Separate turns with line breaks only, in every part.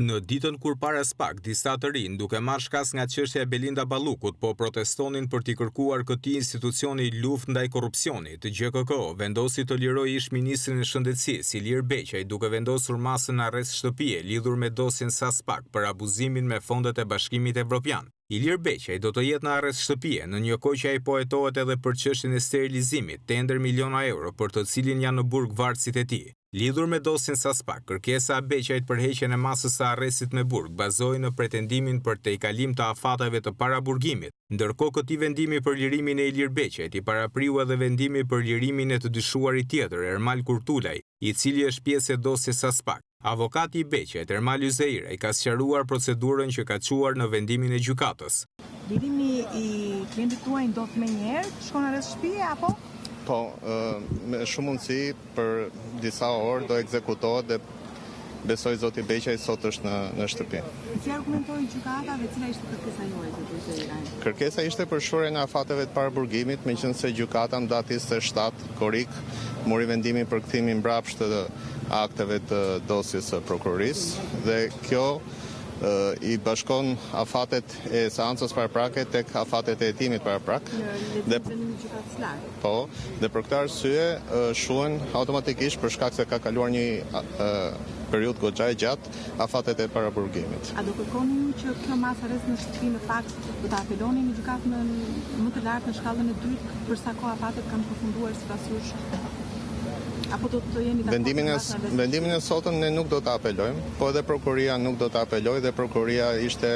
Në ditën kur para SPAK, disa të rinj, duke marrë shkas nga çështja e Belinda Ballukut, po protestonin për t'i kërkuar këtij institucioni luftë ndaj korrupsionit. GKK vendosi të lirojë ish-ministrin e Shëndetësisë, Ilir Beqaj, duke vendosur masën në arrest shtëpie lidhur me dosjen sa SPAK për abuzimin me fondet e Bashkimit Evropian. Ilir Beqaj do të jetë në arrest shtëpie, në një kohë që ai po hetohet edhe për çështjen e sterilizimit, tender miliona euro për të cilin janë në burg varësit e tij. Lidhur me dosjen sa SPAK, kërkesa e Beqajt për heqjen e masës së arrestit me burg bazohej në pretendimin për tejkalim të afateve të paraburgimit. Ndërkohë këtij vendimi për lirimin e Ilir Beqajt i parapriu edhe vendimi për lirimin e të dyshuarit tjetër, Ermal Kurtulaj, i cili është pjesë e dosjes sa SPAK. Avokati i Beqajt, Ermal Yzeira, i ka sqaruar procedurën që ka çuar në vendimin e gjykatës.
Lirimi i klientit tuaj ndodh menjëherë, shkon në arrest shtëpie apo?
Po, me shumë mundësi për disa orë do ekzekutohet dhe besoj zoti Beqaj sot është në shtëpi.
Si argumentoi gjykata dhe cila ishte kërkesa juaj, zoti Yzeira?
Kërkesa ishte për shurjen e afateve të paraburgimit, meqense gjykata në datën 27 korrik mori vendimin për kthimin mbrapsht të akteve të dosjes së prokurorisë dhe kjo i bashkon afatet e seancës paraprake tek afatet e hetimit paraprak. Dhe për këtë arsye shuhen automatikisht për shkak se ka kaluar një periudhë goxha e gjatë afatet e paraburgimit.
A do kërkoni ju që kjo masë arrest në shtëpi në fakt do ta apeloni në gjykatë më të lartë në shkallën e dytë për sa kohë afatet kanë përfunduar sipas jush? Apo do të jeni dakord?
Vendimin e sotëm ne nuk do ta apelojmë, po edhe prokuroria nuk do ta apelojë dhe prokuroria ishte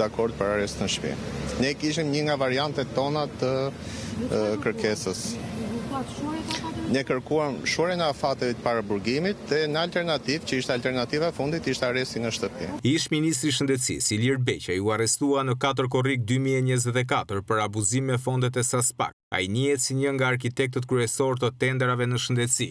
dakord për arrest në shtëpi. Ne kishim një nga variantet tona të kërkesës. Ne kërkuam shurjen e afateve të paraburgimit dhe në alternativë, që ishte alternativa e fundit, ishte arresti në shtëpi.
Ish-ministri i Shëndetësisë Ilir Beqaj u arrestua në 4 korrik 2024 për abuzim me fondet e SPAK. Ai njihet si një nga arkitektët kryesor të tenderave në shëndetësi.